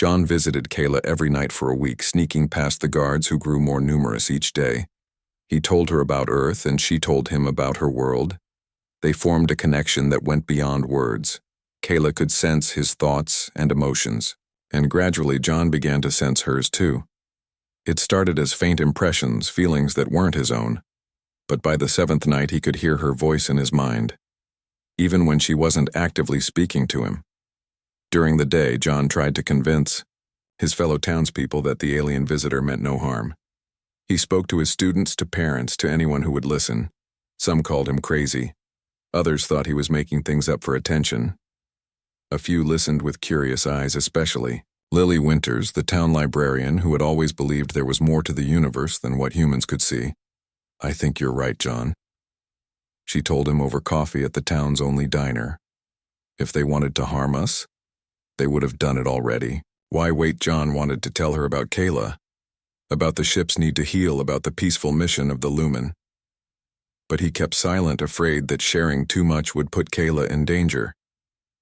John visited Kayla every night for a week, sneaking past the guards who grew more numerous each day. He told her about Earth and she told him about her world. They formed a connection that went beyond words. Kayla could sense his thoughts and emotions, and gradually John began to sense hers too. It started as faint impressions, feelings that weren't his own. But by the seventh night he could hear her voice in his mind, even when she wasn't actively speaking to him. During the day, John tried to convince his fellow townspeople that the alien visitor meant no harm. He spoke to his students, to parents, to anyone who would listen. Some called him crazy. Others thought he was making things up for attention. A few listened with curious eyes, especially Lily Winters, the town librarian who had always believed there was more to the universe than what humans could see. "I think you're right, John," she told him over coffee at the town's only diner. "If they wanted to harm us, they would have done it already. Why wait?" John wanted to tell her about Kayla, about the ship's need to heal, about the peaceful mission of the Lumen. But he kept silent, afraid that sharing too much would put Kayla in danger.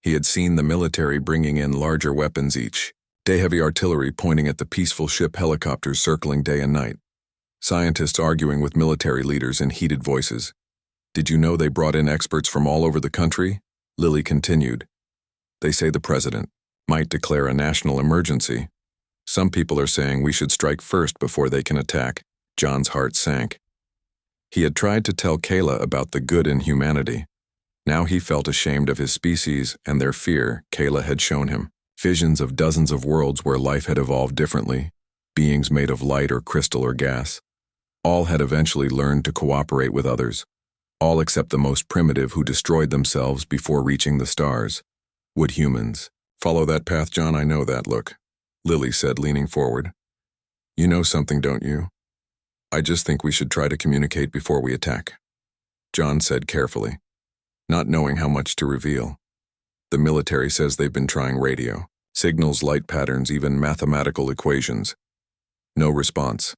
He had seen the military bringing in larger weapons each day, heavy artillery pointing at the peaceful ship, helicopters circling day and night, scientists arguing with military leaders in heated voices. "Did you know they brought in experts from all over the country?" Lily continued. "They say the president might declare a national emergency. Some people are saying we should strike first before they can attack." John's heart sank. He had tried to tell Kayla about the good in humanity. Now he felt ashamed of his species and their fear. Kayla had shown him visions of dozens of worlds where life had evolved differently, beings made of light or crystal or gas. All had eventually learned to cooperate with others, all except the most primitive who destroyed themselves before reaching the stars. Would humans follow that path, John? "I know that look," Lily said, leaning forward. "You know something, don't you? I just think we should try to communicate before we attack," John said carefully, not knowing how much to reveal. "The military says they've been trying radio, signals, light patterns, even mathematical equations. No response.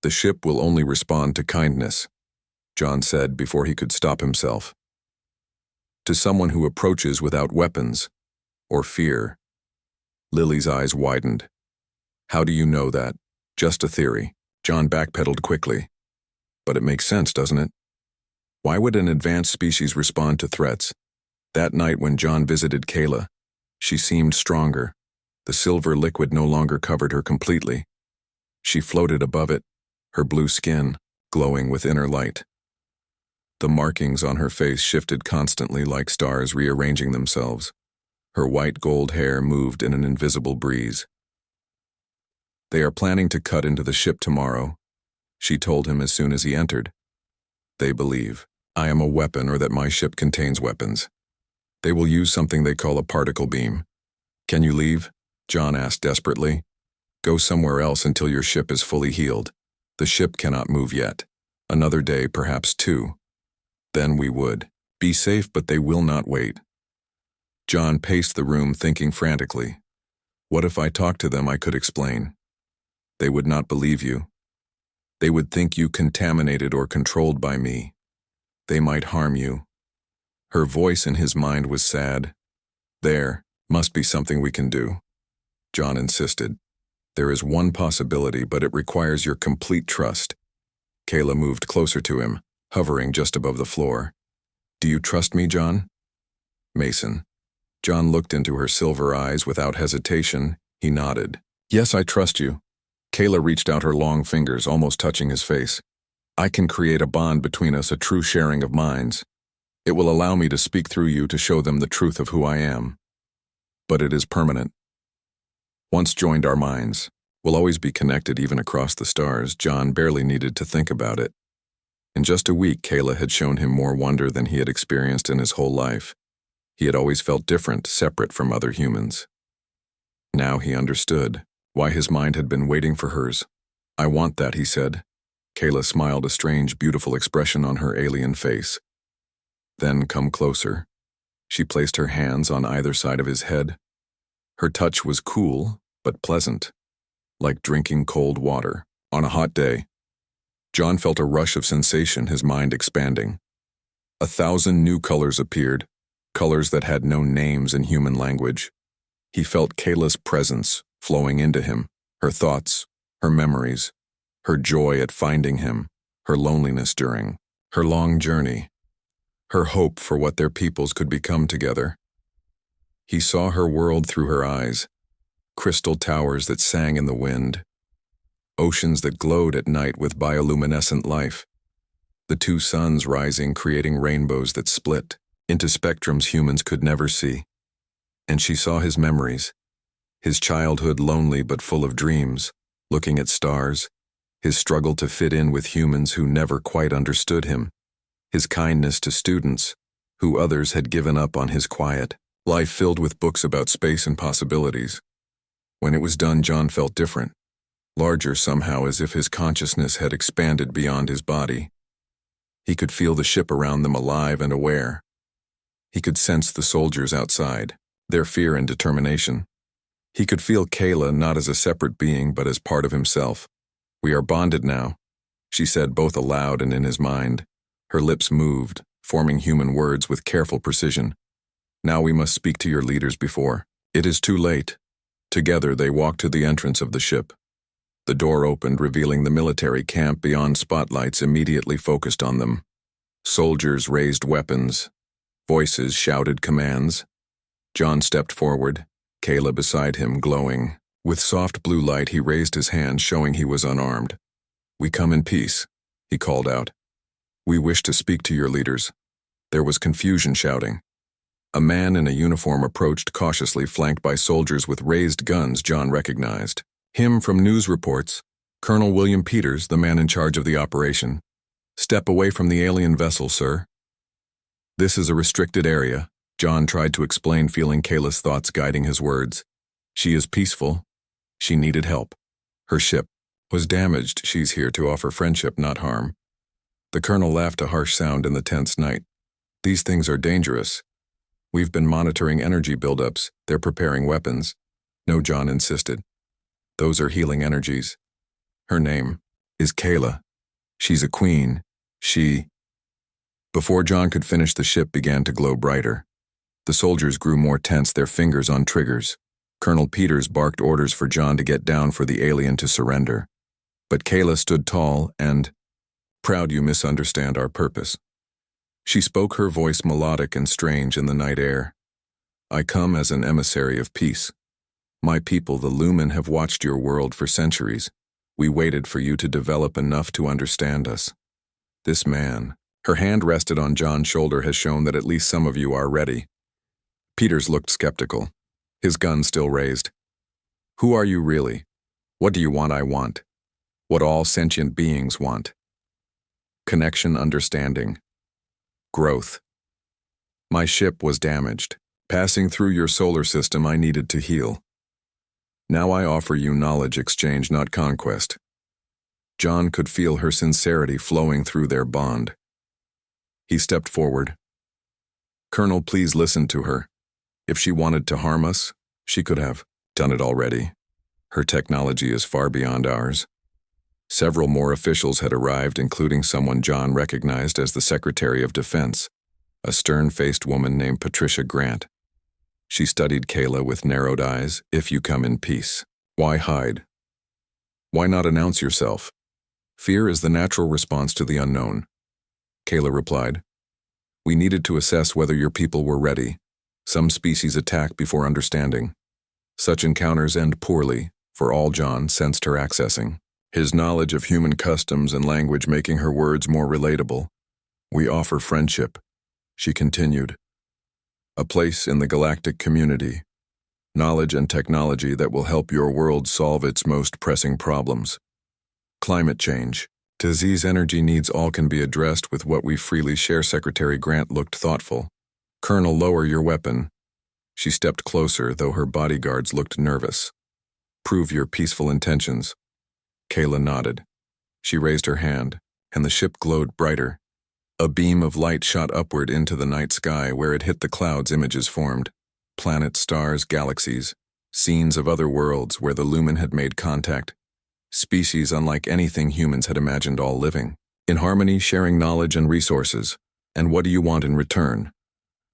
The ship will only respond to kindness," John said before he could stop himself. "To someone who approaches without weapons or fear." Lily's eyes widened. "How do you know that?" "Just a theory." John backpedaled quickly. "But it makes sense, doesn't it? Why would an advanced species respond to threats?" That night when John visited Kayla, she seemed stronger. The silver liquid no longer covered her completely. She floated above it, her blue skin glowing with inner light. The markings on her face shifted constantly like stars rearranging themselves. Her white gold hair moved in an invisible breeze. "They are planning to cut into the ship tomorrow," she told him as soon as he entered. "They believe I am a weapon or that my ship contains weapons. They will use something they call a particle beam." "Can you leave?" John asked desperately. "Go somewhere else until your ship is fully healed. The ship cannot move yet. Another day, perhaps two. Then we would be safe, but they will not wait." John paced the room, thinking frantically. What if I talked to them? I could explain. They would not believe you. They would think you contaminated or controlled by me. They might harm you. Her voice in his mind was sad. "There must be something we can do," John insisted. "There is one possibility, but it requires your complete trust." Kayla moved closer to him, hovering just above the floor. "Do you trust me, John?" "Mason." John looked into her silver eyes without hesitation. He nodded. "Yes, I trust you." Kayla reached out her long fingers, almost touching his face. "I can create a bond between us, a true sharing of minds. It will allow me to speak through you to show them the truth of who I am. But it is permanent. Once joined, our minds will always be connected, even across the stars." John barely needed to think about it. In just a week, Kayla had shown him more wonder than he had experienced in his whole life. He had always felt different, separate from other humans. Now he understood why his mind had been waiting for hers. "I want that," he said. Kayla smiled, a strange, beautiful expression on her alien face. "Then come closer." She placed her hands on either side of his head. Her touch was cool, but pleasant, like drinking cold water on a hot day. John felt a rush of sensation, his mind expanding. 1,000 new colors appeared, colors that had no names in human language. He felt Kayla's presence, flowing into him, her thoughts, her memories, her joy at finding him, her loneliness during her long journey, her hope for what their peoples could become together. He saw her world through her eyes, crystal towers that sang in the wind, oceans that glowed at night with bioluminescent life, the two suns rising creating rainbows that split into spectrums humans could never see. And she saw his memories, his childhood lonely but full of dreams, looking at stars, his struggle to fit in with humans who never quite understood him, his kindness to students who others had given up on, his quiet life filled with books about space and possibilities. When it was done, John felt different, larger somehow, as if his consciousness had expanded beyond his body. He could feel the ship around them alive and aware. He could sense the soldiers outside, their fear and determination. He could feel Kayla not as a separate being but as part of himself. "We are bonded now," she said both aloud and in his mind. Her lips moved, forming human words with careful precision. "Now we must speak to your leaders before it is too late." Together they walked to the entrance of the ship. The door opened, revealing the military camp beyond spotlights immediately focused on them. Soldiers raised weapons. Voices shouted commands. John stepped forward, Kayla beside him, glowing. With soft blue light, he raised his hand, showing he was unarmed. "We come in peace," he called out. "We wish to speak to your leaders." There was confusion shouting. A man in a uniform approached cautiously, flanked by soldiers with raised guns John recognized. Him from news reports, Colonel William Peters, the man in charge of the operation. "Step away from the alien vessel, sir." "This is a restricted area," John tried to explain, feeling Kayla's thoughts guiding his words. "She is peaceful. She needed help. Her ship was damaged. She's here to offer friendship, not harm." The colonel laughed, a harsh sound in the tense night. "These things are dangerous. We've been monitoring energy buildups. They're preparing weapons." "No," John insisted. "Those are healing energies. Her name is Kayla. She's a queen. Before John could finish, the ship began to glow brighter. The soldiers grew more tense, their fingers on triggers. Colonel Peters barked orders for John to get down, for the alien to surrender. But Kayla stood tall and proud. "You misunderstand our purpose." She spoke, her voice melodic and strange in the night air. "I come as an emissary of peace. My people, the Lumen, have watched your world for centuries. We waited for you to develop enough to understand us. This man," her hand rested on John's shoulder, "has shown that at least some of you are ready." Peters looked skeptical, his gun still raised. "Who are you really? What do you want?" "I want what all sentient beings want. Connection, understanding, growth. My ship was damaged. Passing through your solar system, I needed to heal. Now I offer you knowledge exchange, not conquest." John could feel her sincerity flowing through their bond. He stepped forward. "Colonel, please listen to her. If she wanted to harm us, she could have done it already. Her technology is far beyond ours." Several more officials had arrived, including someone John recognized as the Secretary of Defense, a stern-faced woman named Patricia Grant. She studied Kayla with narrowed eyes. "If you come in peace, why hide? Why not announce yourself? Fear is the natural response to the unknown." Kayla replied, "We needed to assess whether your people were ready. Some species attack before understanding. Such encounters end poorly," for all John sensed her accessing, his knowledge of human customs and language making her words more relatable. "We offer friendship," she continued. "A place in the galactic community. Knowledge and technology that will help your world solve its most pressing problems. Climate change, disease, energy needs, all can be addressed with what we freely share." Secretary Grant looked thoughtful. "Colonel, lower your weapon." She stepped closer, though her bodyguards looked nervous. "Prove your peaceful intentions." Kayla nodded. She raised her hand, and the ship glowed brighter. A beam of light shot upward into the night sky. Where it hit the clouds, images formed. Planets, stars, galaxies, scenes of other worlds where the Lumen had made contact. Species unlike anything humans had imagined, all living in harmony, sharing knowledge and resources. "And what do you want in return?"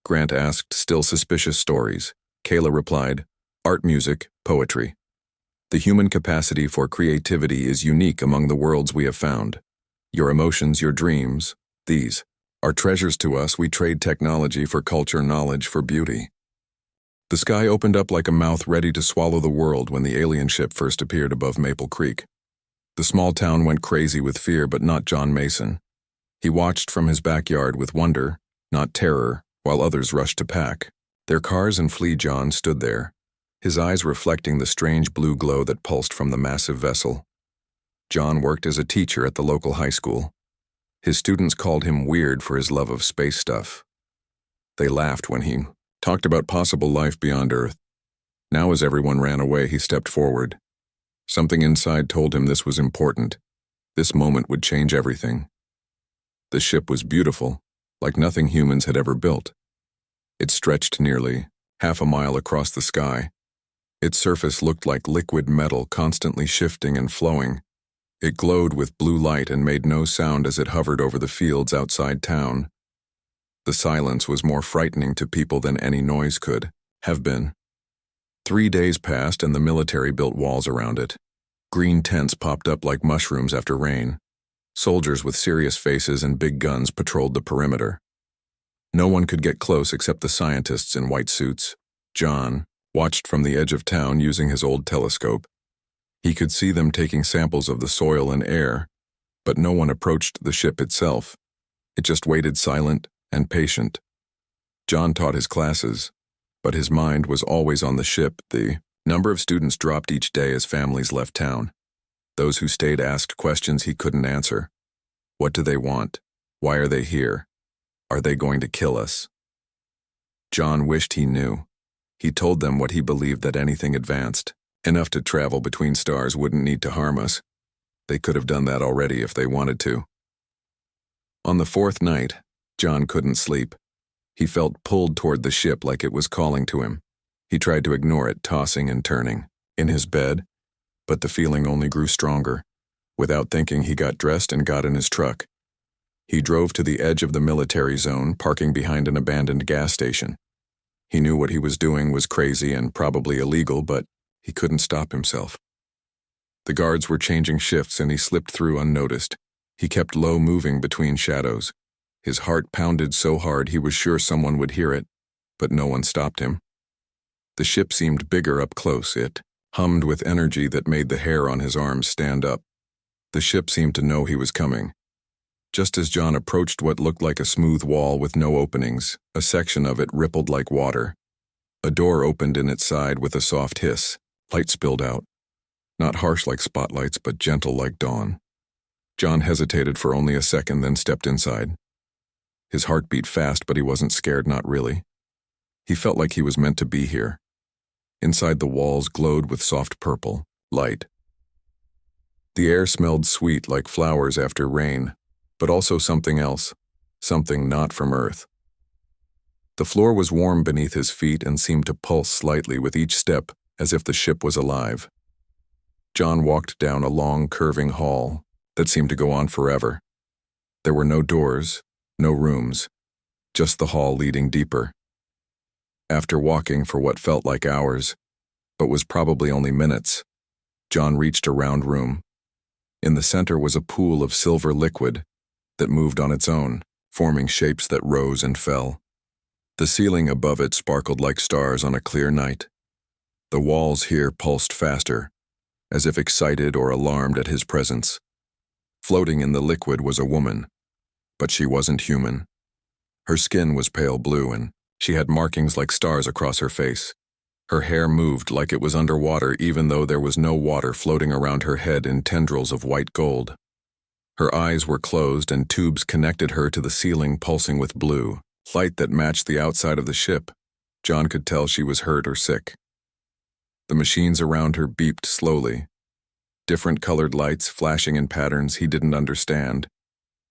Grant asked, still suspicious. "Stories." Kayla replied, "Art, music, poetry. The human capacity for creativity is unique among the worlds we have found. Your emotions, your dreams, these are treasures to us. We trade technology for culture, knowledge for beauty. The sky opened up like a mouth ready to swallow the world when the alien ship first appeared above Maple Creek. The small town went crazy with fear, but not John Mason. He watched from his backyard with wonder, not terror, while others rushed to pack their cars and flee. John stood there, his eyes reflecting the strange blue glow that pulsed from the massive vessel. John worked as a teacher at the local high school. His students called him weird for his love of space stuff. They laughed when he talked about possible life beyond Earth. Now, as everyone ran away, he stepped forward. Something inside told him this was important. This moment would change everything. The ship was beautiful, like nothing humans had ever built. It stretched nearly half a mile across the sky. Its surface looked like liquid metal, constantly shifting and flowing. It glowed with blue light and made no sound as it hovered over the fields outside town. The silence was more frightening to people than any noise could have been. 3 days passed and the military built walls around it. Green tents popped up like mushrooms after rain. Soldiers with serious faces and big guns patrolled the perimeter. No one could get close except the scientists in white suits. John watched from the edge of town using his old telescope. He could see them taking samples of the soil and air, but no one approached the ship itself. It just waited, silent and patient. John taught his classes, but his mind was always on the ship. The number of students dropped each day as families left town. Those who stayed asked questions he couldn't answer. What do they want? Why are they here? Are they going to kill us? John wished he knew. He told them what he believed, that anything advanced enough to travel between stars wouldn't need to harm us. They could have done that already if they wanted to. On the 4th night, John couldn't sleep. He felt pulled toward the ship like it was calling to him. He tried to ignore it, tossing and turning in his bed, but the feeling only grew stronger. Without thinking, he got dressed and got in his truck. He drove to the edge of the military zone, parking behind an abandoned gas station. He knew what he was doing was crazy and probably illegal, but he couldn't stop himself. The guards were changing shifts and he slipped through unnoticed. He kept low, moving between shadows. His heart pounded so hard he was sure someone would hear it, but no one stopped him. The ship seemed bigger up close. It hummed with energy that made the hair on his arms stand up. The ship seemed to know he was coming. Just as John approached what looked like a smooth wall with no openings, a section of it rippled like water. A door opened in its side with a soft hiss. Light spilled out. Not harsh like spotlights, but gentle like dawn. John hesitated for only a second, then stepped inside. His heart beat fast, but he wasn't scared, not really. He felt like he was meant to be here. Inside, the walls glowed with soft purple light. The air smelled sweet like flowers after rain, but also something else, something not from Earth. The floor was warm beneath his feet and seemed to pulse slightly with each step, as if the ship was alive. John walked down a long, curving hall that seemed to go on forever. There were no doors, no rooms, just the hall leading deeper. After walking for what felt like hours, but was probably only minutes, John reached a round room. In the center was a pool of silver liquid that moved on its own, forming shapes that rose and fell. The ceiling above it sparkled like stars on a clear night. The walls here pulsed faster, as if excited or alarmed at his presence. Floating in the liquid was a woman, but she wasn't human. Her skin was pale blue and she had markings like stars across her face. Her hair moved like it was underwater, even though there was no water floating around her head in tendrils of white gold. Her eyes were closed and tubes connected her to the ceiling, pulsing with blue light that matched the outside of the ship. John could tell she was hurt or sick. The machines around her beeped slowly. Different colored lights flashing in patterns he didn't understand.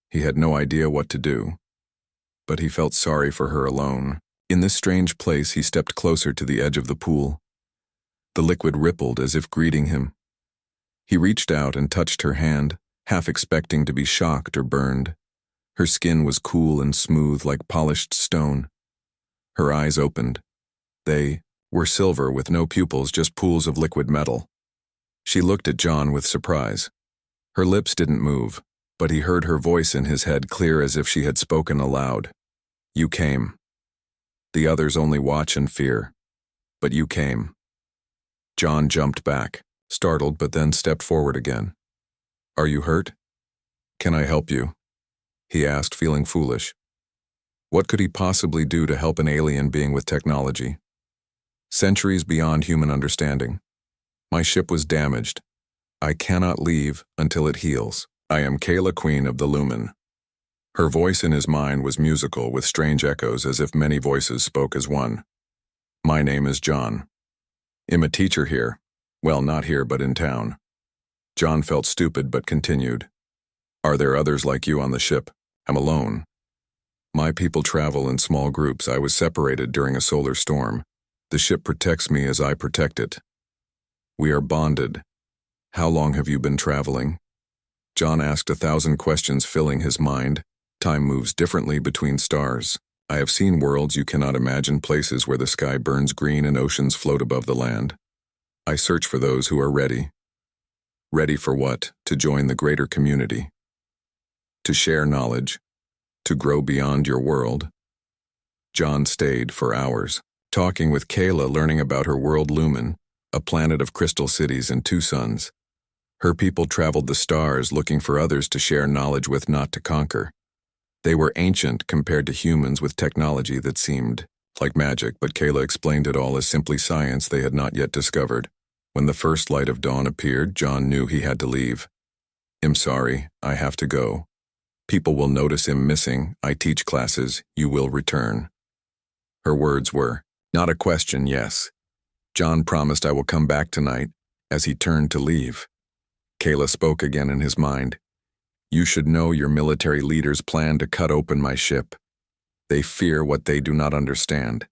He had no idea what to do. But he felt sorry for her alone. In this strange place, he stepped closer to the edge of the pool. The liquid rippled as if greeting him. He reached out and touched her hand, half expecting to be shocked or burned. Her skin was cool and smooth like polished stone. Her eyes opened. They were silver with no pupils, just pools of liquid metal. She looked at John with surprise. Her lips didn't move, but he heard her voice in his head clear as if she had spoken aloud. You came. The others only watch and fear. But you came. John jumped back, startled, but then stepped forward again. Are you hurt? Can I help you? He asked, feeling foolish. What could he possibly do to help an alien being with technology? Centuries beyond human understanding. My ship was damaged. I cannot leave until it heals. I am Kayla, Queen of the Lumen. Her voice in his mind was musical, with strange echoes as if many voices spoke as one. My name is John. I'm a teacher here. Well, not here, but in town. John felt stupid but continued. Are there others like you on the ship? I'm alone. My people travel in small groups. I was separated during a solar storm. The ship protects me as I protect it. We are bonded. How long have you been traveling? John asked 1,000 questions, filling his mind. Time moves differently between stars. I have seen worlds you cannot imagine, places where the sky burns green and oceans float above the land. I search for those who are ready. Ready for what? To join the greater community. To share knowledge. To grow beyond your world. John stayed for hours, talking with Kayla, learning about her world Lumen, a planet of crystal cities and 2 suns. Her people traveled the stars looking for others to share knowledge with, not to conquer. They were ancient compared to humans with technology that seemed like magic, but Kayla explained it all as simply science they had not yet discovered. When the first light of dawn appeared, John knew he had to leave. I'm sorry, I have to go. People will notice him missing. I teach classes. You will return. Her words were not a question, yes. John promised I will come back tonight. As he turned to leave, Kayla spoke again in his mind. You should know your military leaders plan to cut open my ship. They fear what they do not understand.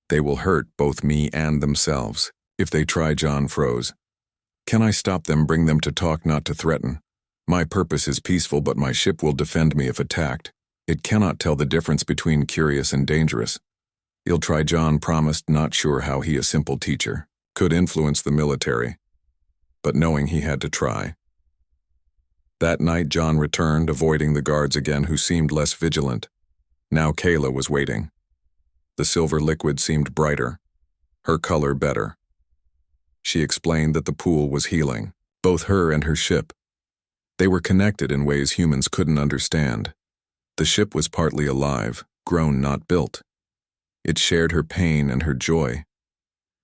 They will hurt both me and themselves. If they try, John froze. Can I stop them? Bring them to talk, not to threaten. My purpose is peaceful, but my ship will defend me if attacked. It cannot tell the difference between curious and dangerous. He'll try, John promised, not sure how he, a simple teacher, could influence the military, but knowing he had to try. That night, John returned, avoiding the guards again, who seemed less vigilant. Now Kayla was waiting. The silver liquid seemed brighter, her color better. She explained that the pool was healing, both her and her ship. They were connected in ways humans couldn't understand. The ship was partly alive, grown, not built. It shared her pain and her joy.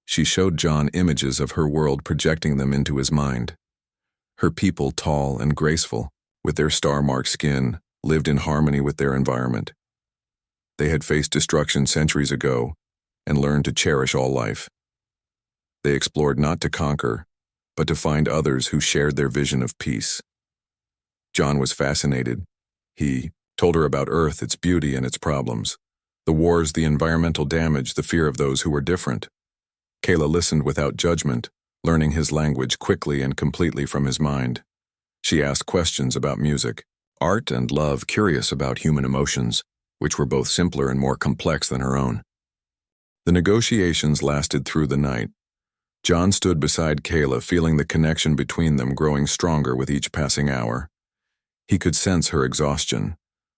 She showed John images of her world, projecting them into his mind. Her people, tall and graceful, with their star-marked skin, lived in harmony with their environment. They had faced destruction centuries ago and learned to cherish all life. They explored not to conquer, but to find others who shared their vision of peace. John was fascinated. He told her about Earth, its beauty and its problems. The wars, the environmental damage, the fear of those who were different. Kayla listened without judgment, learning his language quickly and completely from his mind. She asked questions about music, art, and love, curious about human emotions, which were both simpler and more complex than her own. The negotiations lasted through the night. John stood beside Kayla, feeling the connection between them growing stronger with each passing hour. He could sense her exhaustion,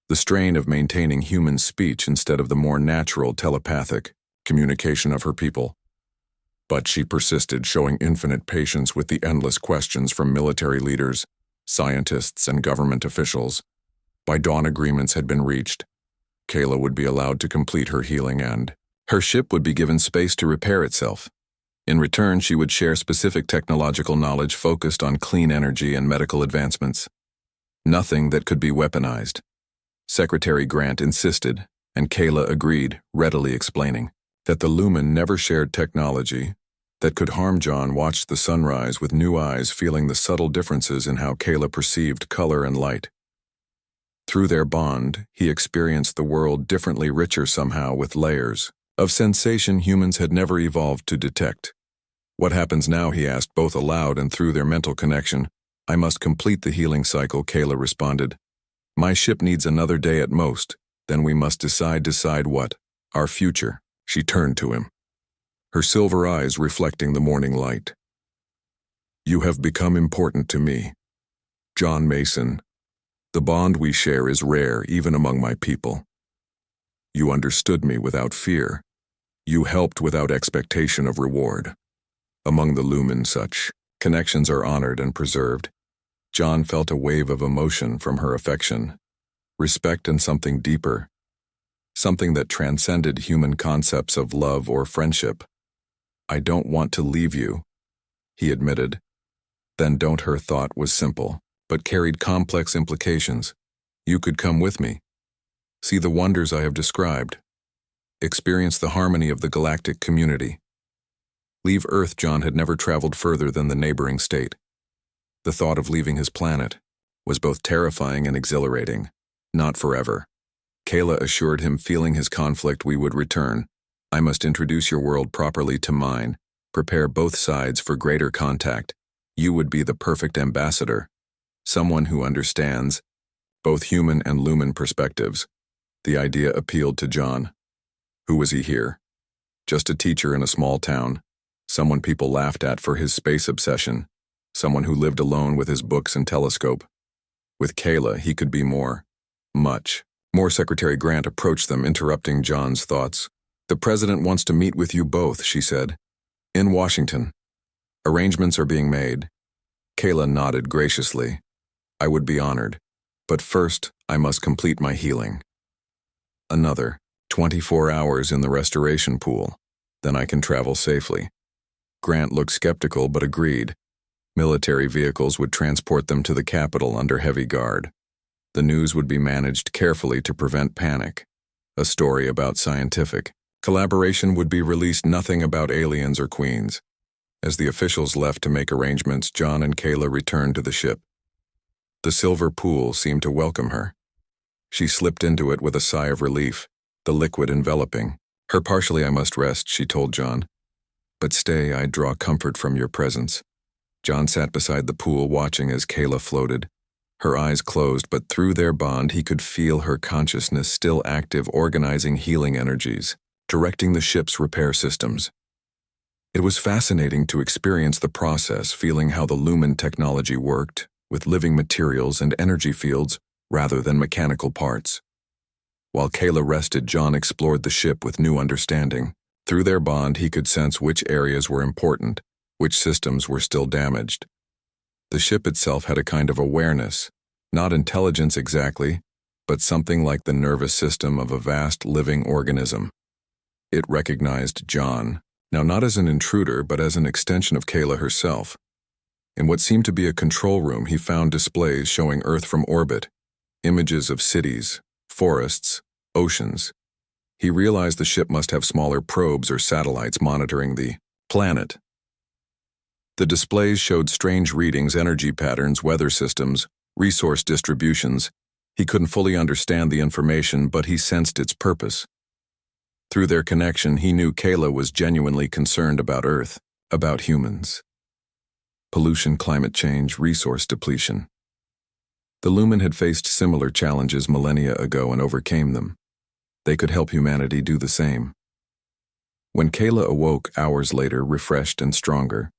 the strain of maintaining human speech instead of the more natural telepathic communication of her people. But she persisted, showing infinite patience with the endless questions from military leaders, scientists, and government officials. By dawn, agreements had been reached. Kayla would be allowed to complete her healing, and her ship would be given space to repair itself. In return, she would share specific technological knowledge focused on clean energy and medical advancements. Nothing that could be weaponized. Secretary Grant insisted, and Kayla agreed, readily explaining that the Lumen never shared technology that could harm. John watched the sunrise with new eyes, feeling the subtle differences in how Kayla perceived color and light. Through their bond, he experienced the world differently, richer somehow, with layers of sensation humans had never evolved to detect. What happens now? He asked, both aloud and through their mental connection. I must complete the healing cycle, Kayla responded. My ship needs another day at most, then we must decide what? Our future. She turned to him, her silver eyes reflecting the morning light. You have become important to me. John Mason, the bond we share is rare even among my people. You understood me without fear. You helped without expectation of reward. Among the Lumen, such connections are honored and preserved. John felt a wave of emotion from her affection, respect and something deeper, something that transcended human concepts of love or friendship. I don't want to leave you, he admitted. Then don't. Her thought was simple, but carried complex implications. You could come with me. See the wonders I have described. Experience the harmony of the galactic community. Leave Earth. John had never traveled further than the neighboring state. The thought of leaving his planet was both terrifying and exhilarating. Not forever. Kayla assured him, feeling his conflict. We would return. I must introduce your world properly to mine. Prepare both sides for greater contact. You would be the perfect ambassador. Someone who understands both human and Lumen perspectives. The idea appealed to John. Who was he here? Just a teacher in a small town. Someone people laughed at for his space obsession. Someone who lived alone with his books and telescope. With Kayla, he could be more. Much more. Secretary Grant approached them, interrupting John's thoughts. The president wants to meet with you both, she said. In Washington. Arrangements are being made. Kayla nodded graciously. I would be honored. But first, I must complete my healing. Another 24 hours in the restoration pool. Then I can travel safely. Grant looked skeptical but agreed. Military vehicles would transport them to the capital under heavy guard. The news would be managed carefully to prevent panic. A story about scientific collaboration would be released, nothing about aliens or queens. As the officials left to make arrangements, John and Kayla returned to the ship. The silver pool seemed to welcome her. She slipped into it with a sigh of relief, the liquid enveloping her. Partially I must rest, she told John. But stay, I draw comfort from your presence. John sat beside the pool, watching as Kayla floated. Her eyes closed, but through their bond he could feel her consciousness still active, organizing healing energies, directing the ship's repair systems. It was fascinating to experience the process, feeling how the Lumen technology worked, with living materials and energy fields rather than mechanical parts. While Kayla rested, John explored the ship with new understanding. Through their bond he could sense which areas were important, which systems were still damaged. The ship itself had a kind of awareness, not intelligence exactly, but something like the nervous system of a vast living organism. It recognized John, now not as an intruder but as an extension of Kayla herself. In what seemed to be a control room, he found displays showing Earth from orbit, images of cities, forests, oceans. He realized the ship must have smaller probes or satellites monitoring the planet. The displays showed strange readings, energy patterns, weather systems, resource distributions. He couldn't fully understand the information, but he sensed its purpose. Through their connection, he knew Kayla was genuinely concerned about Earth, about humans. Pollution, climate change, resource depletion. The Lumen had faced similar challenges millennia ago and overcame them. They could help humanity do the same. When Kayla awoke hours later, refreshed and stronger,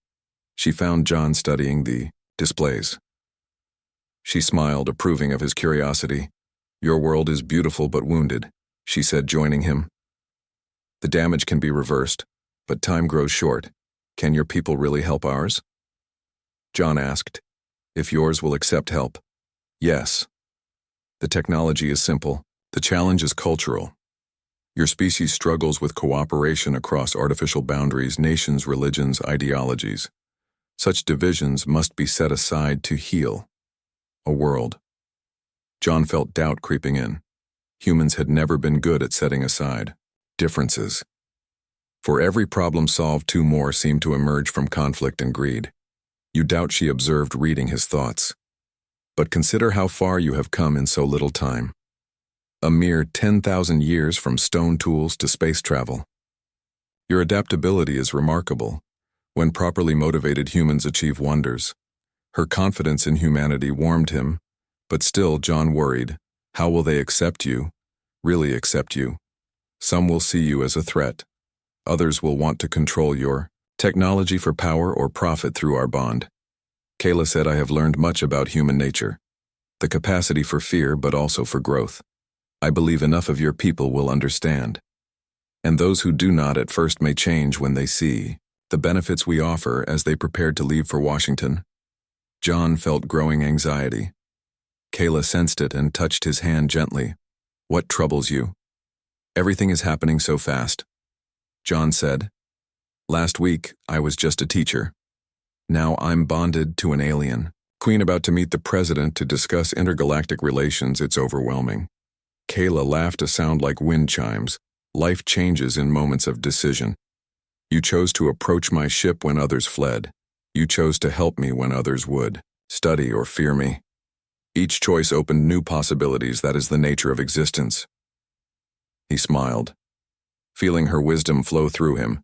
she found John studying the displays. She smiled, approving of his curiosity. Your world is beautiful but wounded, she said, joining him. The damage can be reversed, but time grows short. Can your people really help ours? John asked. If yours will accept help. Yes. The technology is simple. The challenge is cultural. Your species struggles with cooperation across artificial boundaries, nations, religions, ideologies. Such divisions must be set aside to heal a world. John felt doubt creeping in. Humans had never been good at setting aside differences. For every problem solved, two more seemed to emerge from conflict and greed. You doubt, she observed, reading his thoughts. But consider how far you have come in so little time. A mere 10,000 years from stone tools to space travel. Your adaptability is remarkable. When properly motivated, humans achieve wonders. Her confidence in humanity warmed him, but still John worried. How will they accept you? Really accept you? Some will see you as a threat. Others will want to control your technology for power or profit through our bond. Kayla said, I have learned much about human nature. The capacity for fear, but also for growth. I believe enough of your people will understand. And those who do not at first may change when they see the benefits we offer as they prepared to leave for Washington. John felt growing anxiety. Kayla sensed it and touched his hand gently. What troubles you? Everything is happening so fast. John said, Last week, I was just a teacher. Now I'm bonded to an alien. Queen about to meet the president to discuss intergalactic relations. It's overwhelming. Kayla laughed, a sound like wind chimes. Life changes in moments of decision. You chose to approach my ship when others fled. You chose to help me when others would study or fear me. Each choice opened new possibilities. That is the nature of existence. He smiled, feeling her wisdom flow through him.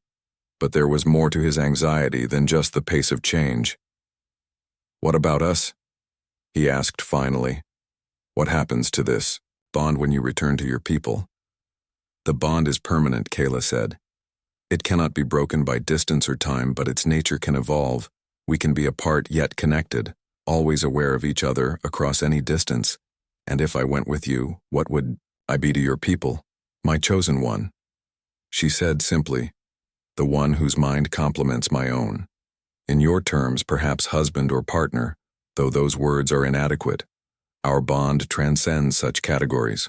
But there was more to his anxiety than just the pace of change. What about us? He asked finally. What happens to this bond when you return to your people? The bond is permanent, Kayla said. It cannot be broken by distance or time, but its nature can evolve. We can be apart yet connected, always aware of each other across any distance. And if I went with you, what would I be to your people? My chosen one. She said simply, the one whose mind complements my own. In your terms, perhaps husband or partner, though those words are inadequate. Our bond transcends such categories.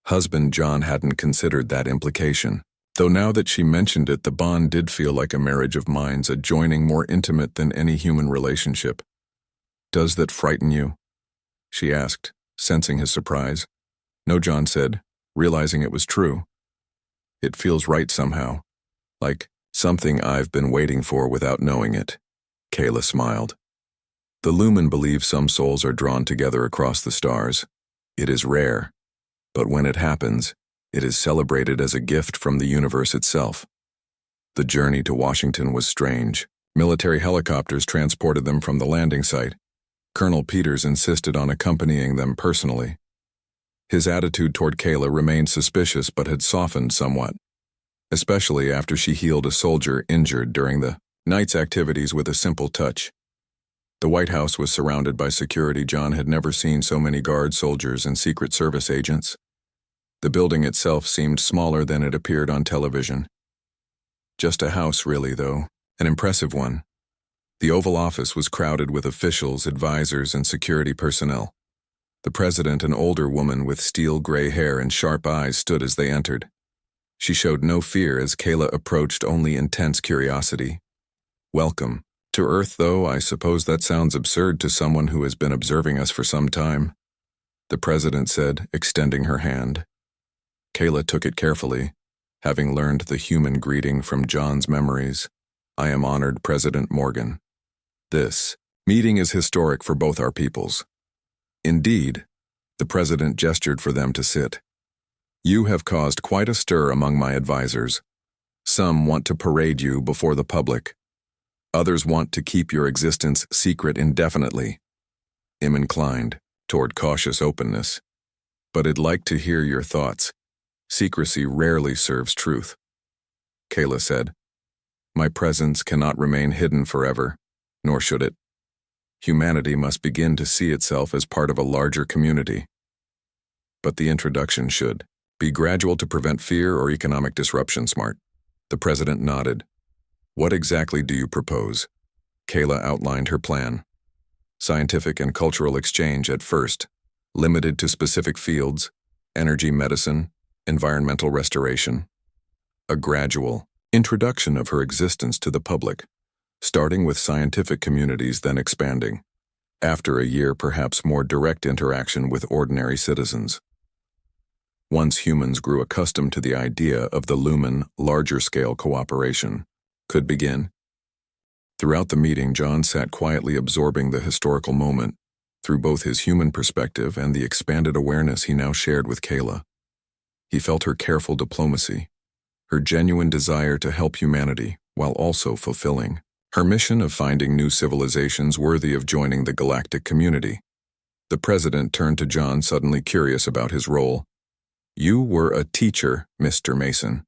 Husband, John hadn't considered that implication, though now that she mentioned it, the bond did feel like a marriage of minds, a joining more intimate than any human relationship. Does that frighten you? She asked, sensing his surprise. No, John said, realizing it was true. It feels right somehow, like something I've been waiting for without knowing it. Kayla smiled. The Lumen believe some souls are drawn together across the stars. It is rare, but when it happens, it is celebrated as a gift from the universe itself. The journey to Washington was strange. Military helicopters transported them from the landing site. Colonel Peters insisted on accompanying them personally. His attitude toward Kayla remained suspicious but had softened somewhat, especially after she healed a soldier injured during the night's activities with a simple touch. The White House was surrounded by security. John had never seen so many guard soldiers and Secret Service agents. The building itself seemed smaller than it appeared on television. Just a house, really, though, an impressive one. The Oval Office was crowded with officials, advisors, and security personnel. The president, an older woman with steel gray hair and sharp eyes, stood as they entered. She showed no fear as Kayla approached, only intense curiosity. Welcome. To Earth, though, I suppose that sounds absurd to someone who has been observing us for some time, the president said, extending her hand. Kayla took it carefully, having learned the human greeting from John's memories. I am honored, President Morgan. This meeting is historic for both our peoples. Indeed, the president gestured for them to sit. You have caused quite a stir among my advisors. Some want to parade you before the public. Others want to keep your existence secret indefinitely. I'm inclined toward cautious openness, but I'd like to hear your thoughts. Secrecy rarely serves truth. Kayla said, My presence cannot remain hidden forever, nor should it. Humanity must begin to see itself as part of a larger community. But the introduction should be gradual to prevent fear or economic disruption. Smart. The president nodded. What exactly do you propose? Kayla outlined her plan. Scientific and cultural exchange at first, limited to specific fields, energy medicine, environmental restoration. A gradual introduction of her existence to the public, starting with scientific communities, then expanding. After a year, perhaps more direct interaction with ordinary citizens. Once humans grew accustomed to the idea of the Lumen, larger-scale cooperation could begin. Throughout the meeting, John sat quietly absorbing the historical moment through both his human perspective and the expanded awareness he now shared with Kayla. He felt her careful diplomacy, her genuine desire to help humanity while also fulfilling her mission of finding new civilizations worthy of joining the galactic community. The president turned to John, suddenly curious about his role. You were a teacher, Mr. Mason.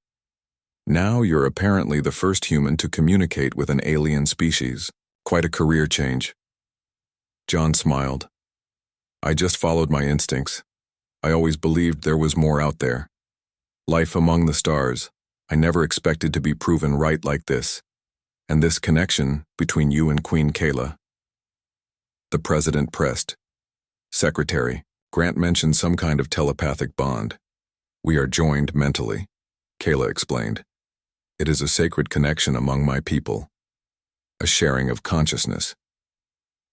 Now you're apparently the first human to communicate with an alien species. Quite a career change. John smiled. I just followed my instincts. I always believed there was more out there. Life among the stars. I never expected to be proven right like this. And this connection between you and Queen Kayla. The president pressed. Secretary, Grant mentioned some kind of telepathic bond. We are joined mentally, Kayla explained. It is a sacred connection among my people. A sharing of consciousness.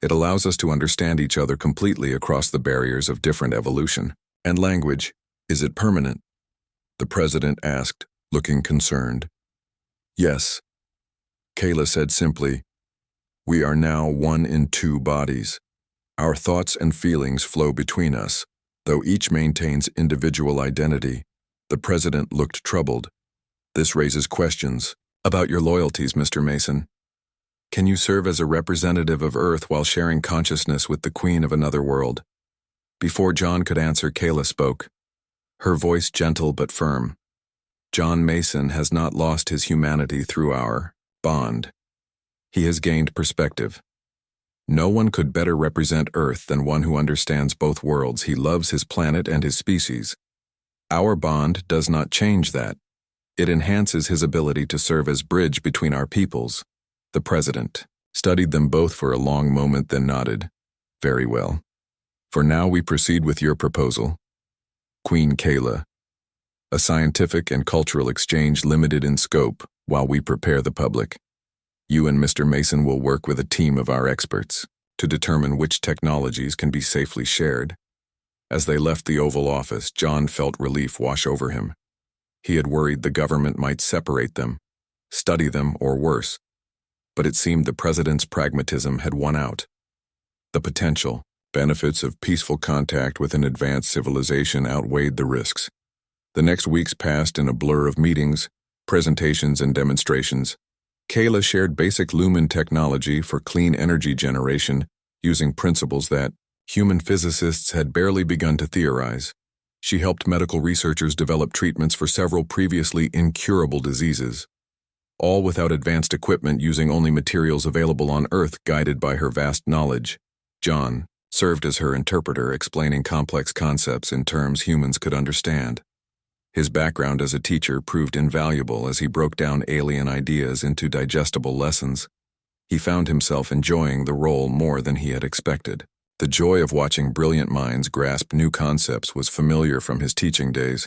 It allows us to understand each other completely across the barriers of different evolution and language. Is it permanent? The president asked, looking concerned. Yes. Kayla said simply, we are now one in two bodies. Our thoughts and feelings flow between us, though each maintains individual identity. The president looked troubled. This raises questions about your loyalties, Mr. Mason. Can you serve as a representative of Earth while sharing consciousness with the Queen of another world? Before John could answer, Kayla spoke, her voice gentle but firm. John Mason has not lost his humanity through our bond. He has gained perspective. No one could better represent Earth than one who understands both worlds. He loves his planet and his species. Our bond does not change that. It enhances his ability to serve as bridge between our peoples. The president studied them both for a long moment, then nodded. Very well. For now we proceed with your proposal. Queen Kayla. A scientific and cultural exchange limited in scope while we prepare the public. You and Mr. Mason will work with a team of our experts to determine which technologies can be safely shared. As they left the Oval Office, John felt relief wash over him. He had worried the government might separate them, study them, or worse. But it seemed the president's pragmatism had won out. The potential benefits of peaceful contact with an advanced civilization outweighed the risks. The next weeks passed in a blur of meetings, presentations, and demonstrations. Kayla shared basic lumen technology for clean energy generation using principles that human physicists had barely begun to theorize. She helped medical researchers develop treatments for several previously incurable diseases, all without advanced equipment, using only materials available on Earth, guided by her vast knowledge. John served as her interpreter, explaining complex concepts in terms humans could understand. His background as a teacher proved invaluable as he broke down alien ideas into digestible lessons. He found himself enjoying the role more than he had expected. The joy of watching brilliant minds grasp new concepts was familiar from his teaching days,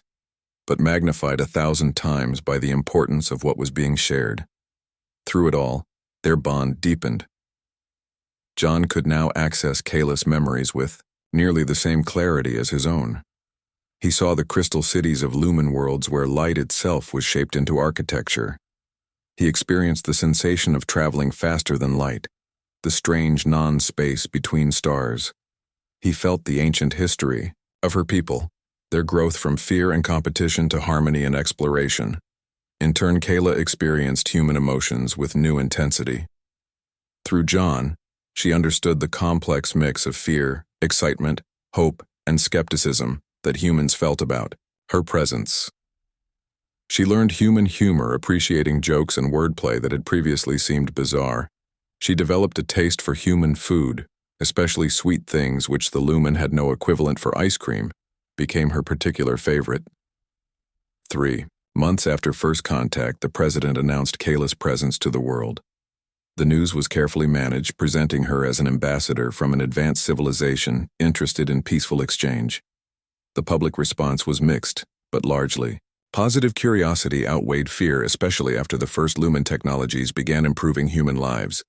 but magnified 1,000 times by the importance of what was being shared. Through it all, their bond deepened. John could now access Kayla's memories with nearly the same clarity as his own. He saw the crystal cities of lumen worlds where light itself was shaped into architecture. He experienced the sensation of traveling faster than light, the strange non-space between stars. He felt the ancient history of her people, their growth from fear and competition to harmony and exploration. In turn, Kayla experienced human emotions with new intensity. Through John, she understood the complex mix of fear, excitement, hope, and skepticism that humans felt about her presence. She learned human humor, appreciating jokes and wordplay that had previously seemed bizarre. She developed a taste for human food, especially sweet things which the lumen had no equivalent for. Ice cream became her particular favorite. 3 months after first contact, the president announced Kayla's presence to the world. The news was carefully managed, presenting her as an ambassador from an advanced civilization interested in peaceful exchange. The public response was mixed, but largely positive. Curiosity outweighed fear, especially after the first lumen technologies began improving human lives.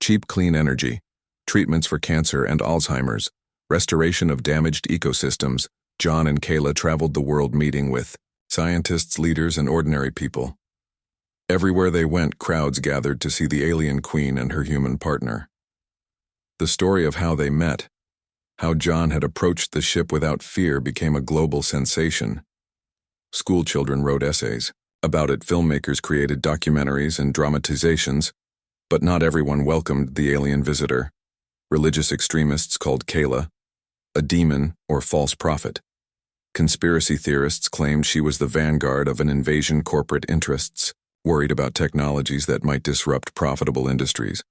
Cheap, clean energy, treatments for cancer and Alzheimer's, restoration of damaged ecosystems. John and Kayla traveled the world, meeting with scientists, leaders, and ordinary people. Everywhere they went, crowds gathered to see the alien queen and her human partner. The story of how they met, how John had approached the ship without fear, became a global sensation. School children wrote essays about it, filmmakers created documentaries and dramatizations, but not everyone welcomed the alien visitor. Religious extremists called Kayla a demon or false prophet. Conspiracy theorists claimed she was the vanguard of an invasion. Corporate interests worried about technologies that might disrupt profitable industries.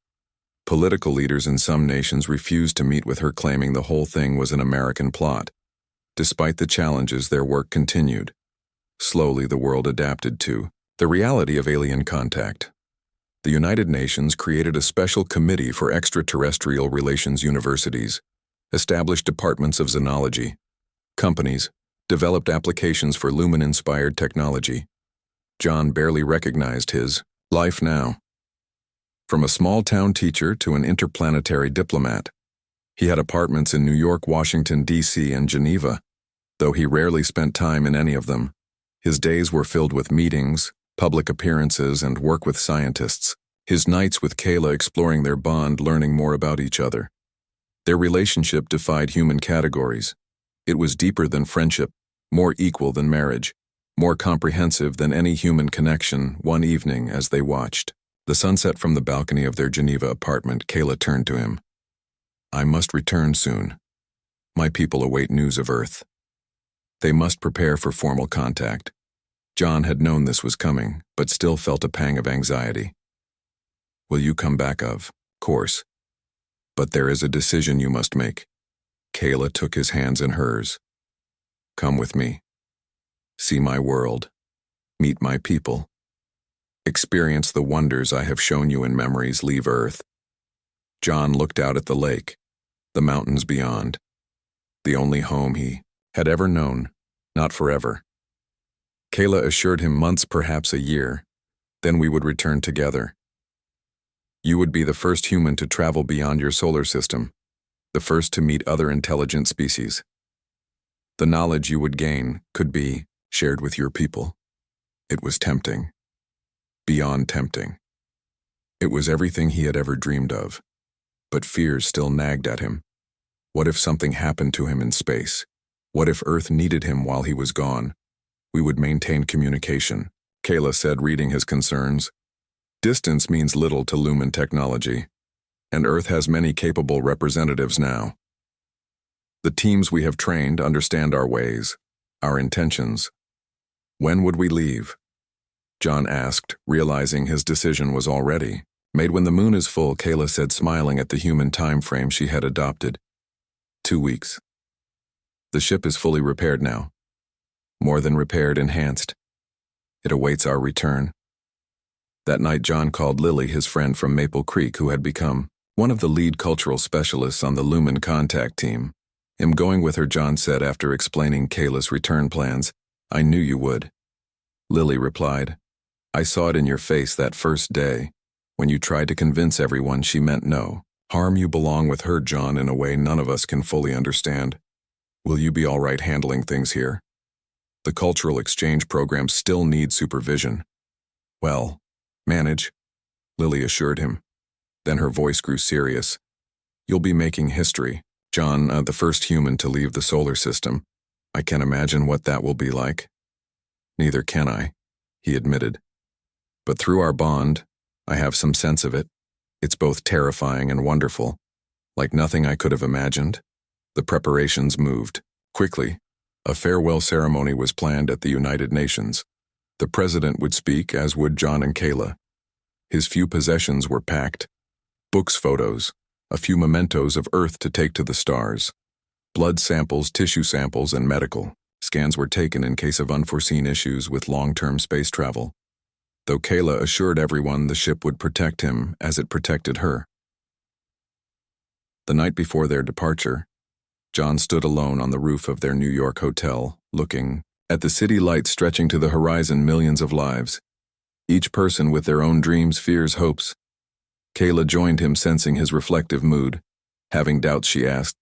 Political leaders in some nations refused to meet with her, claiming the whole thing was an American plot. Despite the challenges, their work continued. Slowly, the world adapted to the reality of alien contact. The United Nations created a special committee for extraterrestrial relations. Universities established departments of xenology. Companies developed applications for lumen-inspired technology. John barely recognized his life now. From a small-town teacher to an interplanetary diplomat, he had apartments in New York, Washington, D.C., and Geneva. Though he rarely spent time in any of them, his days were filled with meetings, public appearances, and work with scientists. His nights with Kayla, exploring their bond, learning more about each other. Their relationship defied human categories. It was deeper than friendship, more equal than marriage, more comprehensive than any human connection. One evening, as they watched the sunset from the balcony of their Geneva apartment, Kayla turned to him. "I must return soon. My people await news of Earth. They must prepare for formal contact." John had known this was coming, but still felt a pang of anxiety. "Will you come back? Of course. But there is a decision you must make." Kayla took his hands in hers. "Come with me. See my world. Meet my people. Experience the wonders I have shown you in memories. Leave Earth." John looked out at the lake, the mountains beyond. The only home he had ever known, not forever. Kayla assured him months, perhaps a year. Then we would return together. You would be the first human to travel beyond your solar system, the first to meet other intelligent species. The knowledge you would gain could be shared with your people. It was tempting. Beyond tempting. It was everything he had ever dreamed of. But fears still nagged at him. What if something happened to him in space? What if Earth needed him while he was gone? We would maintain communication, Kayla said, reading his concerns. Distance means little to Lumen technology, and Earth has many capable representatives now. The teams we have trained understand our ways, our intentions. When would we leave? John asked, realizing his decision was already made. When the moon is full, Kayla said, smiling at the human time frame she had adopted. 2 weeks. The ship is fully repaired now. More than repaired, enhanced. It awaits our return. That night, John called Lily, his friend from Maple Creek, who had become one of the lead cultural specialists on the Lumen contact team. "I'm going with her," John said after explaining Kayla's return plans. "I knew you would." Lily replied, "I saw it in your face that first day, when you tried to convince everyone she meant no harm. You belong with her, John, in a way none of us can fully understand. Will you be all right handling things here? The cultural exchange program still needs supervision." "Well, manage," Lily assured him. Then her voice grew serious. "You'll be making history, John, the first human to leave the solar system. I can't imagine what that will be like." "Neither can I," he admitted. "But through our bond, I have some sense of it. It's both terrifying and wonderful, like nothing I could have imagined." The preparations moved quickly. A farewell ceremony was planned at the United Nations. The president would speak, as would John and Kayla. His few possessions were packed. Books, photos, a few mementos of Earth to take to the stars. Blood samples, tissue samples, and medical scans were taken in case of unforeseen issues with long-term space travel. Though Kayla assured everyone the ship would protect him as it protected her. The night before their departure, John stood alone on the roof of their New York hotel, looking at the city lights stretching to the horizon. Millions of lives, each person with their own dreams, fears, hopes. Kayla joined him, sensing his reflective mood. "Having doubts?" she asked.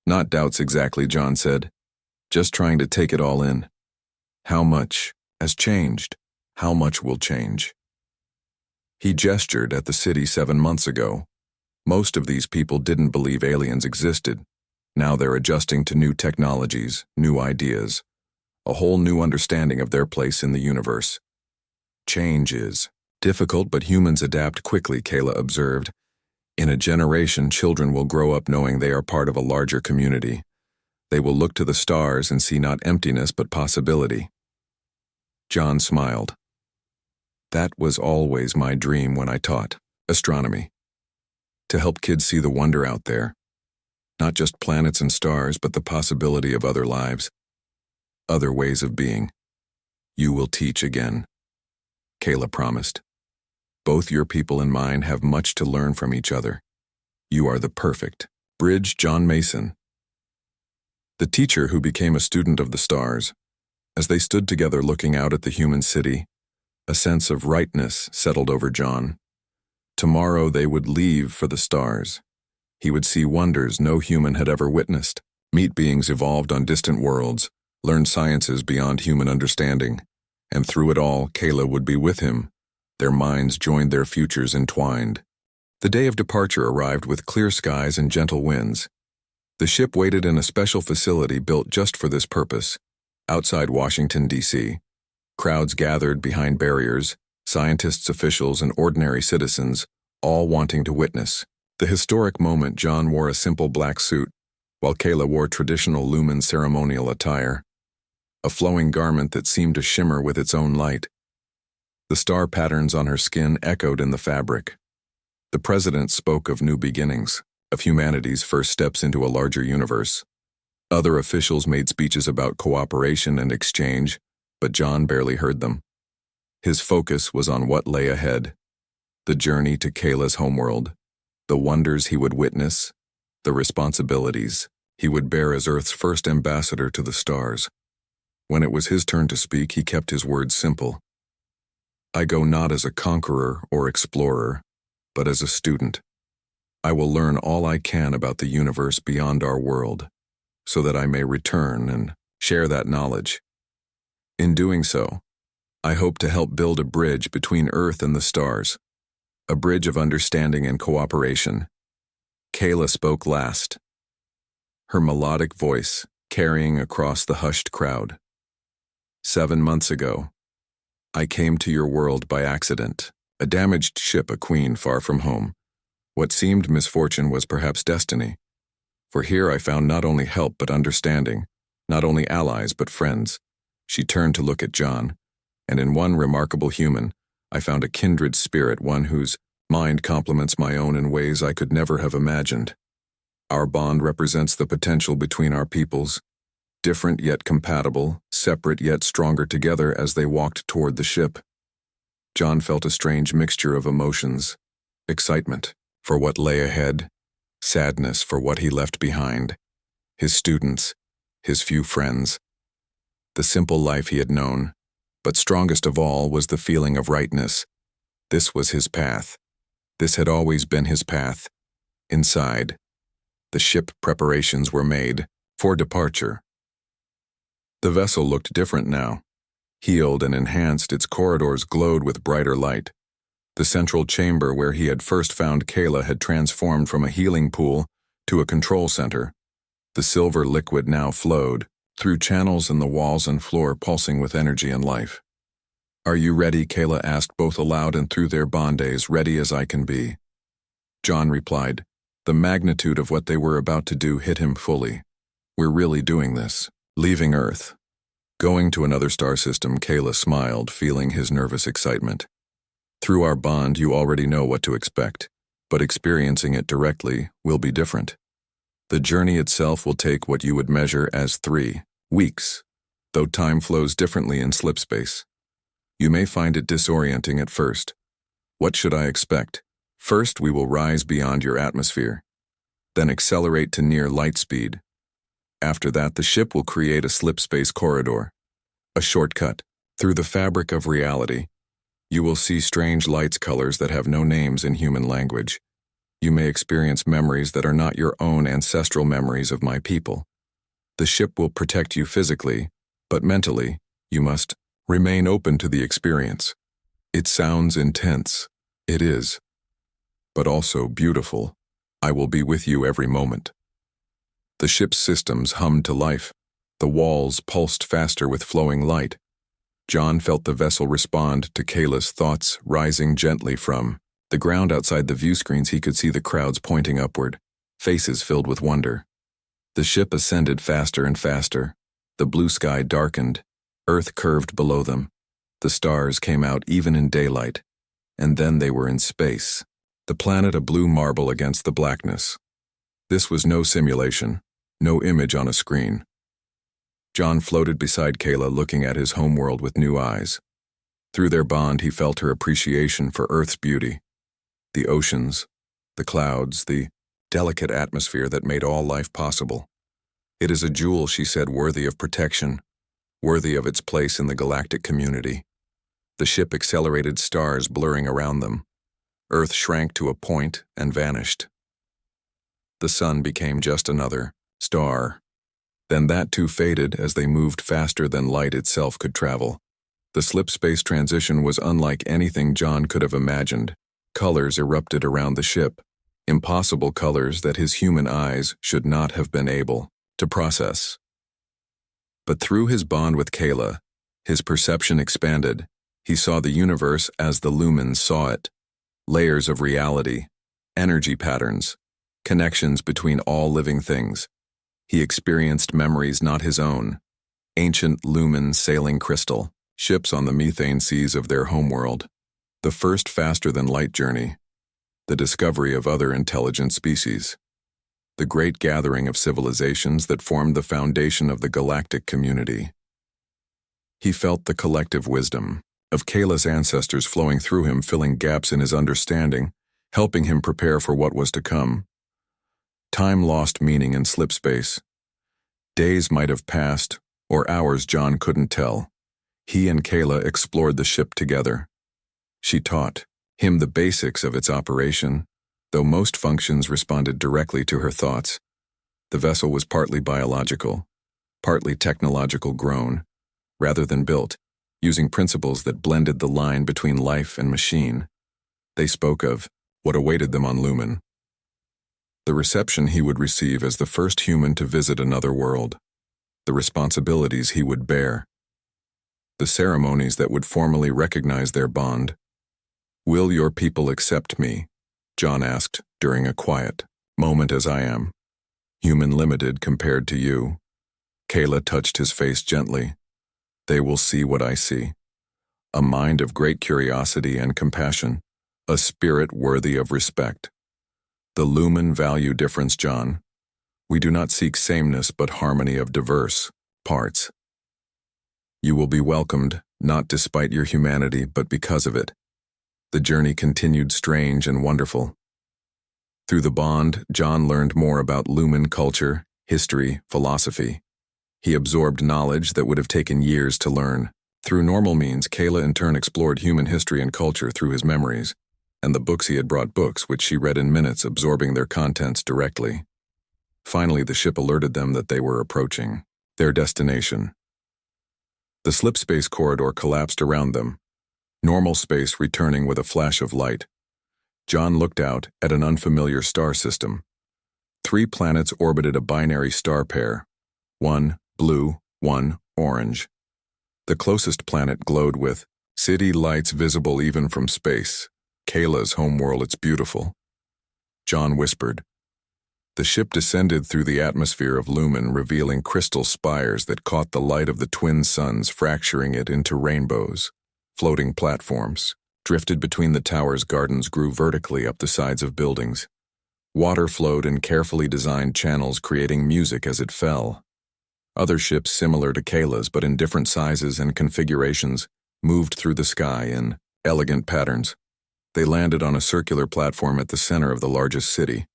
"Not doubts exactly," John said. "Just trying to take it all in. How much has changed? How much will change?" He gestured at the city 7 months ago. Most of these people didn't believe aliens existed. Now they're adjusting to new technologies, new ideas, a whole new understanding of their place in the universe. Change is difficult, but humans adapt quickly, Kayla observed. In a generation, children will grow up knowing they are part of a larger community. They will look to the stars and see not emptiness but possibility. John smiled. "That was always my dream when I taught astronomy." to help kids see the wonder out there. Not just planets and stars, but the possibility of other lives, other ways of being. You will teach again, Kayla promised. Both your people and mine have much to learn from each other. You are the perfect bridge. John Mason, the teacher who became a student of the stars. As they stood together looking out at the human city, a sense of rightness settled over John. Tomorrow they would leave for the stars. He would see wonders no human had ever witnessed, meet beings evolved on distant worlds, learn sciences beyond human understanding, and through it all, Kayla would be with him. Their minds joined, their futures entwined. The day of departure arrived with clear skies and gentle winds. The ship waited in a special facility built just for this purpose, outside Washington, D.C. Crowds gathered behind barriers, scientists, officials, and ordinary citizens, all wanting to witness the historic moment. John wore a simple black suit, while Kayla wore traditional Lumen ceremonial attire, a flowing garment that seemed to shimmer with its own light. The star patterns on her skin echoed in the fabric. The president spoke of new beginnings, of humanity's first steps into a larger universe. Other officials made speeches about cooperation and exchange, but John barely heard them. His focus was on what lay ahead, the journey to Kayla's homeworld, the wonders he would witness, the responsibilities he would bear as Earth's first ambassador to the stars. When it was his turn to speak, he kept his words simple. I go not as a conqueror or explorer, but as a student. I will learn all I can about the universe beyond our world, so that I may return and share that knowledge. In doing so, I hope to help build a bridge between Earth and the stars, a bridge of understanding and cooperation. Kayla spoke last, her melodic voice carrying across the hushed crowd. 7 months ago, I came to your world by accident, a damaged ship, a queen far from home. What seemed misfortune was perhaps destiny, for here I found not only help but understanding, not only allies but friends. She turned to look at John, and in one remarkable human, I found a kindred spirit, one whose mind complements my own in ways I could never have imagined. Our bond represents the potential between our peoples, different yet compatible, separate yet stronger together as they walked toward the ship. John felt a strange mixture of emotions, excitement for what lay ahead, sadness for what he left behind, his students, his few friends, the simple life he had known, but strongest of all was the feeling of rightness. This was his path. This had always been his path. Inside, the ship preparations were made for departure. The vessel looked different now. Healed and enhanced, its corridors glowed with brighter light. The central chamber where he had first found Kayla had transformed from a healing pool to a control center. The silver liquid now flowed through channels in the walls and floor, pulsing with energy and life. Are you ready? Kayla asked, both aloud and through their bond. As ready as I can be, John replied. The magnitude of what they were about to do hit him fully. We're really doing this. Leaving Earth. Going to another star system. Kayla smiled, feeling his nervous excitement. Through our bond, you already know what to expect, but experiencing it directly will be different. The journey itself will take what you would measure as 3 weeks, though time flows differently in slipspace. You may find it disorienting at first. What should I expect? First, we will rise beyond your atmosphere, then accelerate to near light speed. After that, the ship will create a slipspace corridor, a shortcut through the fabric of reality. You will see strange lights, colors that have no names in human language. You may experience memories that are not your own ancestral memories of my people. The ship will protect you physically, but mentally, you must remain open to the experience. It sounds intense. It is. But also beautiful. I will be with you every moment. The ship's systems hummed to life. The walls pulsed faster with flowing light. John felt the vessel respond to Kayla's thoughts, rising gently from the ground outside the view screens. He could see the crowds pointing upward, faces filled with wonder. The ship ascended faster and faster. The blue sky darkened. Earth curved below them. The stars came out even in daylight. And then they were in space. the planet a blue marble against the blackness. This was no simulation, no image on a screen. John floated beside Kayla, looking at his homeworld with new eyes. Through their bond, he felt her appreciation for Earth's beauty. The oceans, the clouds, the delicate atmosphere that made all life possible. It is a jewel, she said, worthy of protection, worthy of its place in the galactic community. The ship accelerated, stars blurring around them. Earth shrank to a point and vanished. The sun became just another star. Then that too faded as they moved faster than light itself could travel. The slip-space transition was unlike anything John could have imagined. Colors erupted around the ship, impossible colors that his human eyes should not have been able to process. But through his bond with Kayla, his perception expanded. He saw the universe as the lumens saw it. Layers of reality, energy patterns, connections between all living things. He experienced memories not his own. Ancient lumen sailing crystal, ships on the methane seas of their homeworld. The first faster-than-light journey. The discovery of other intelligent species. The great gathering of civilizations that formed the foundation of the galactic community. He felt the collective wisdom of Kayla's ancestors flowing through him, filling gaps in his understanding, helping him prepare for what was to come. Time lost meaning in slipspace. Days might have passed, or hours John couldn't tell. He and Kayla explored the ship together. She taught him the basics of its operation, though most functions responded directly to her thoughts. The vessel was partly biological, partly technological grown, rather than built, using principles that blended the line between life and machine. They spoke of what awaited them on Lumen. The reception he would receive as the first human to visit another world. The responsibilities he would bear. The ceremonies that would formally recognize their bond. "Will your people accept me?" John asked during a quiet moment. "As I am, human limited compared to you." Kayla touched his face gently. "They will see what I see. A mind of great curiosity and compassion, a spirit worthy of respect. The lumen value difference, John. We do not seek sameness but harmony of diverse parts. You will be welcomed, not despite your humanity, but because of it." The journey continued, strange and wonderful. Through the bond, John learned more about lumen culture, history, philosophy. He absorbed knowledge that would have taken years to learn. Through normal means, Kayla in turn explored human history and culture through his memories, and the books he had brought, books which she read in minutes, absorbing their contents directly. Finally, the ship alerted them that they were approaching their destination. The slipspace corridor collapsed around them, normal space returning with a flash of light. John looked out at an unfamiliar star system. 3 planets orbited a binary star pair, one blue, one orange. The closest planet glowed with city lights visible even from space. "Kayla's homeworld, it's beautiful," John whispered. The ship descended through the atmosphere of lumen, revealing crystal spires that caught the light of the twin suns, fracturing it into rainbows. Floating platforms drifted between the towers. Gardens grew vertically up the sides of buildings. Water flowed in carefully designed channels, creating music as it fell. Other ships similar to Kayla's, but in different sizes and configurations, moved through the sky in elegant patterns. They landed on a circular platform at the center of the largest city.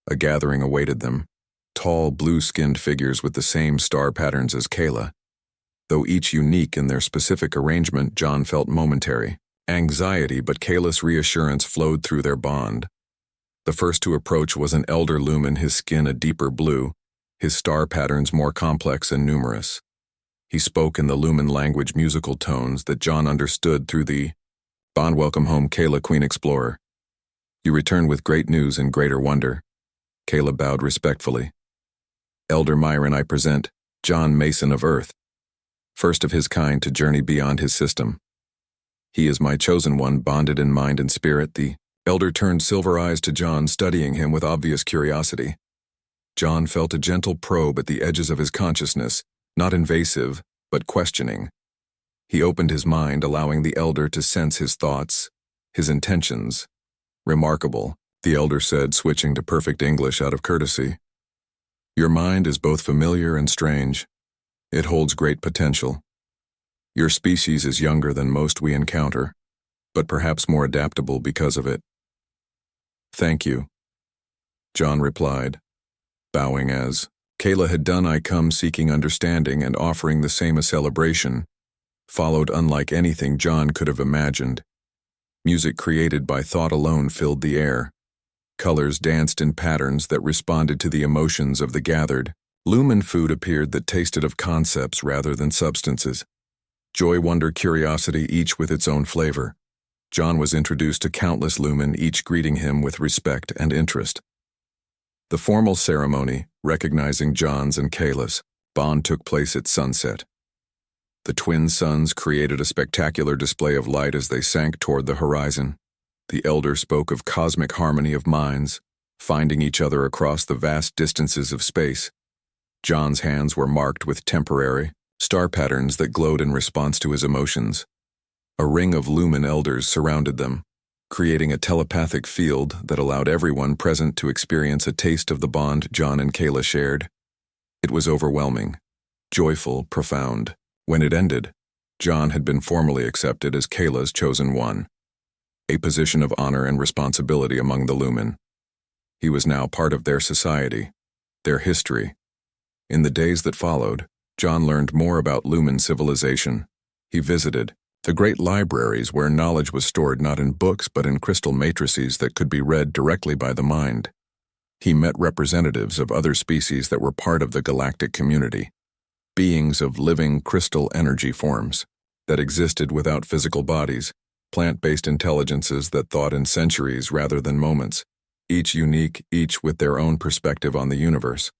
A gathering awaited them. Tall, blue-skinned figures with the same star patterns as Kayla. Though each unique in their specific arrangement, John felt momentary anxiety, but Kayla's reassurance flowed through their bond. The first to approach was an elder lumen, his skin a deeper blue, his star patterns more complex and numerous. He spoke in the lumen language, musical tones that John understood through the bond. "Welcome home, Kayla, Queen Explorer. You return with great news and greater wonder." Kayla bowed respectfully. "Elder Myron, I present John Mason of Earth, first of his kind to journey beyond his system. He is my chosen one, bonded in mind and spirit." The elder turned silver eyes to John, studying him with obvious curiosity. John felt a gentle probe at the edges of his consciousness, not invasive, but questioning. He opened his mind, allowing the elder to sense his thoughts, his intentions. Remarkable, the elder said, switching to perfect English out of courtesy. Your mind is both familiar and strange. It holds great potential. Your species is younger than most we encounter, but perhaps more adaptable because of it. Thank you, John replied, bowing as Kayla had done. I come seeking understanding and offering the same a celebration, followed unlike anything John could have imagined. Music created by thought alone filled the air. Colors danced in patterns that responded to the emotions of the gathered. Lumen food appeared that tasted of concepts rather than substances. Joy, wonder, curiosity, each with its own flavor. John was introduced to countless lumen, each greeting him with respect and interest. The formal ceremony, recognizing John's and Kayla's bond, took place at sunset. The twin suns created a spectacular display of light as they sank toward the horizon. The elder spoke of cosmic harmony of minds, finding each other across the vast distances of space. John's hands were marked with temporary star patterns that glowed in response to his emotions. A ring of lumen elders surrounded them, creating a telepathic field that allowed everyone present to experience a taste of the bond John and Kayla shared. It was overwhelming, joyful, profound. When it ended, John had been formally accepted as Kayla's chosen one, a position of honor and responsibility among the lumen. He was now part of their society, their history. In the days that followed, John learned more about lumen civilization. He visited the great libraries where knowledge was stored not in books but in crystal matrices that could be read directly by the mind. He met representatives of other species that were part of the galactic community, beings of living crystal energy forms that existed without physical bodies, plant-based intelligences that thought in centuries rather than moments, each unique, each with their own perspective on the universe.